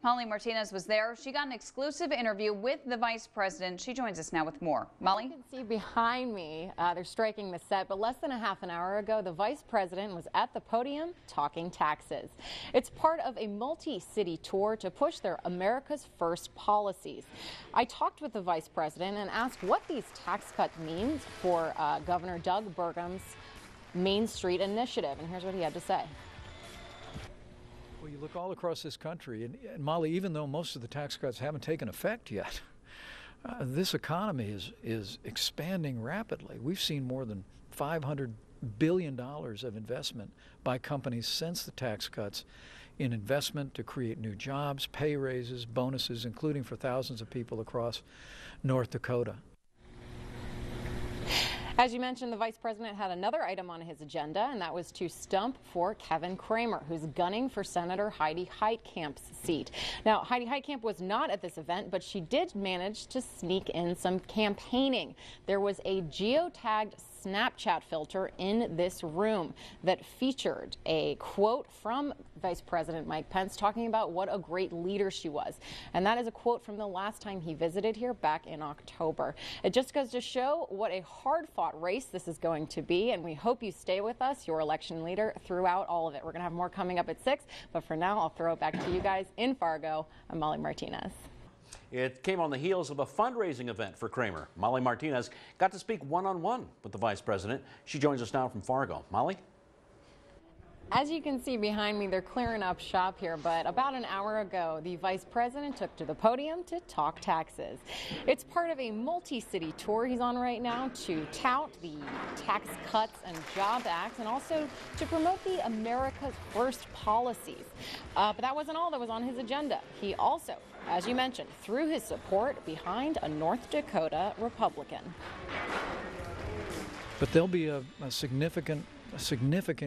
Molly Martinez was there. She got an exclusive interview with the vice president. She joins us now with more. Molly? You can see behind me, they're striking the set, but less than a half an hour ago, the vice president was at the podium talking taxes. It's part of a multi-city tour to push their America's First policies. I talked with the vice president and asked what these tax cuts mean for Governor Doug Burgum's Main Street initiative, and here's what he had to say. Well, you look all across this country, and Molly, even though most of the tax cuts haven't taken effect yet, this economy is expanding rapidly. We've seen more than $500 billion of investment by companies since the tax cuts in investment to create new jobs, pay raises, bonuses, including for thousands of people across North Dakota. As you mentioned, the vice president had another item on his agenda, and that was to stump for Kevin Cramer, who's gunning for Senator Heidi Heitkamp's seat. Now, Heidi Heitkamp was not at this event, but she did manage to sneak in some campaigning. There was a geotagged Snapchat filter in this room that featured a quote from Vice President Mike Pence talking about what a great leader she was. And that is a quote from the last time he visited here back in October. It just goes to show what a hard-fought race this is going to be, and we hope you stay with us, your election leader, throughout all of it. We're going to have more coming up at 6, but for now, I'll throw it back to you guys in Fargo. I'm Molly Martinez. It came on the heels of a fundraising event for Cramer. Molly Martinez got to speak one-on-one with the vice president. She joins us now from Fargo. Molly? As you can see behind me, they're clearing up shop here, but about an hour ago, the vice president took to the podium to talk taxes. It's part of a multi-city tour he's on right now to tout the Tax Cuts and Jobs Act and also to promote the America's First policies. But that wasn't all that was on his agenda. He also, as you mentioned, threw his support behind a North Dakota Republican. But there'll be a significant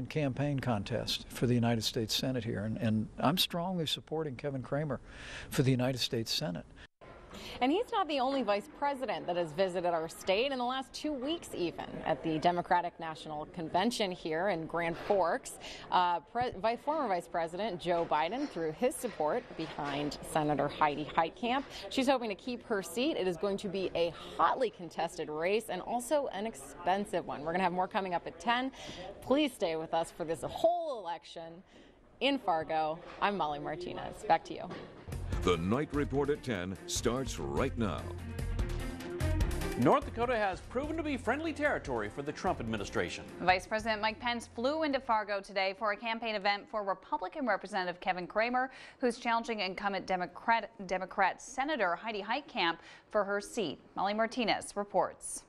campaign contest for the United States Senate here, and I'm strongly supporting Kevin Cramer for the United States Senate. And he's not the only vice president that has visited our state in the last 2 weeks, even at the Democratic National Convention here in Grand Forks. Former Vice President Joe Biden threw his support behind Senator Heidi Heitkamp. She's hoping to keep her seat. It is going to be a hotly contested race and also an expensive one. We're going to have more coming up at 10. Please stay with us for this whole election. In Fargo, I'm Molly Martinez. Back to you. The Night Report at 10 starts right now. North Dakota has proven to be friendly territory for the Trump administration. Vice President Mike Pence flew into Fargo today for a campaign event for Republican Representative Kevin Cramer, who's challenging incumbent Democrat Senator Heidi Heitkamp for her seat. Molly Martinez reports.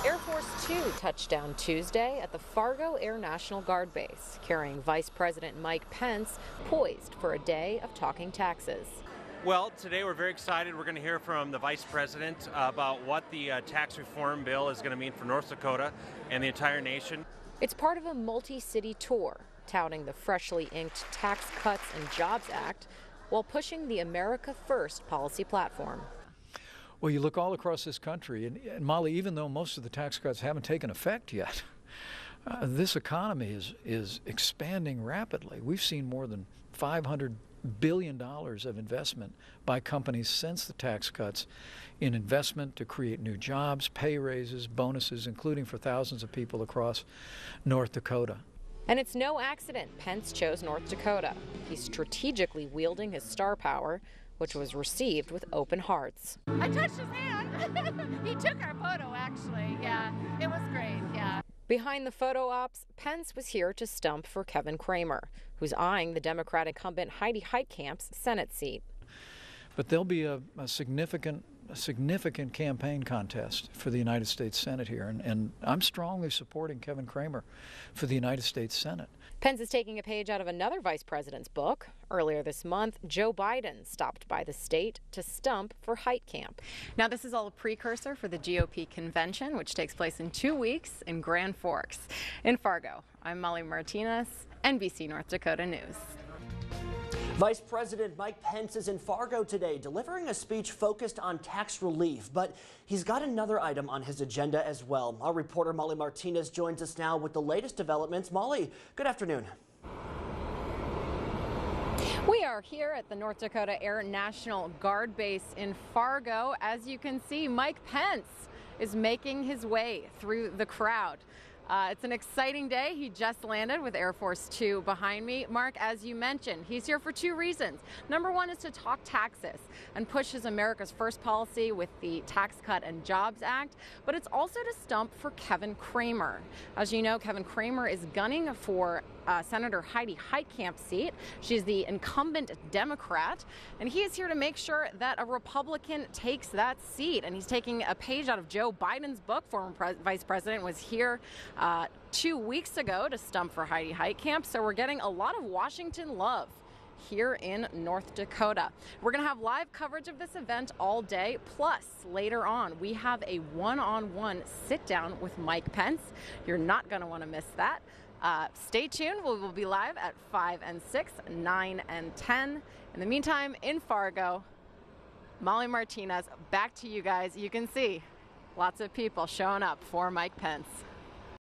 Air Force Two touched down Tuesday at the Fargo Air National Guard Base, carrying Vice President Mike Pence, poised for a day of talking taxes. Well, today we're very excited. We're going to hear from the Vice President about what the tax reform bill is going to mean for North Dakota and the entire nation. It's part of a multi-city tour, touting the freshly inked Tax Cuts and Jobs Act while pushing the America First policy platform. Well, you look all across this country, and Molly, even though most of the tax cuts haven't taken effect yet, this economy is expanding rapidly. We've seen more than $500 billion of investment by companies since the tax cuts in investment to create new jobs, pay raises, bonuses, including for thousands of people across North Dakota. And it's no accident Pence chose North Dakota. He's strategically wielding his star power, which was received with open hearts. I touched his hand. He took our photo, actually. Yeah, it was great, yeah. Behind the photo ops, Pence was here to stump for Kevin Cramer, who's eyeing the Democratic incumbent Heidi Heitkamp's Senate seat. But there'll be a significant campaign contest for the United States Senate here, and I'm strongly supporting Kevin Cramer for the United States Senate. Pence is taking a page out of another vice president's book. Earlier this month, Joe Biden stopped by the state to stump for Heitkamp. Now, this is all a precursor for the GOP convention, which takes place in 2 weeks in Grand Forks. In Fargo, I'm Molly Martinez, NBC North Dakota News. Vice President Mike Pence is in Fargo today, delivering a speech focused on tax relief, but he's got another item on his agenda as well. Our reporter Molly Martinez joins us now with the latest developments. Molly, good afternoon. We are here at the North Dakota Air National Guard Base in Fargo. As you can see, Mike Pence is making his way through the crowd. It's an exciting day. He just landed with Air Force 2 behind me. Mark, as you mentioned, he's here for two reasons. Number one is to talk taxes and push his America's First policy with the Tax Cut and Jobs Act, but it's also to stump for Kevin Cramer. As you know, Kevin Cramer is gunning for Senator Heidi Heitkamp's seat. She's the incumbent Democrat, and he is here to make sure that a Republican takes that seat. And he's taking a page out of Joe Biden's book. Former Vice President was here 2 weeks ago to stump for Heidi Heitkamp, so we're getting a lot of Washington love here in North Dakota. We're going to have live coverage of this event all day, plus later on we have a one-on-one sit-down with Mike Pence. You're not going to want to miss that. Stay tuned. We will be live at 5 and 6, 9 and 10. In the meantime, in Fargo, Molly Martinez, back to you guys. You can see lots of people showing up for Mike Pence.